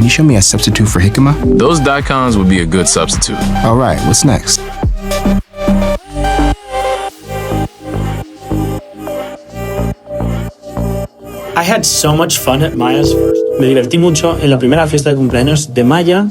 you show me a substitute for jicama? Those daikons would be a good substitute. All right, what's next? I had so much fun at Maya's first. Me divertí mucho en la primera fiesta de cumpleaños de Maya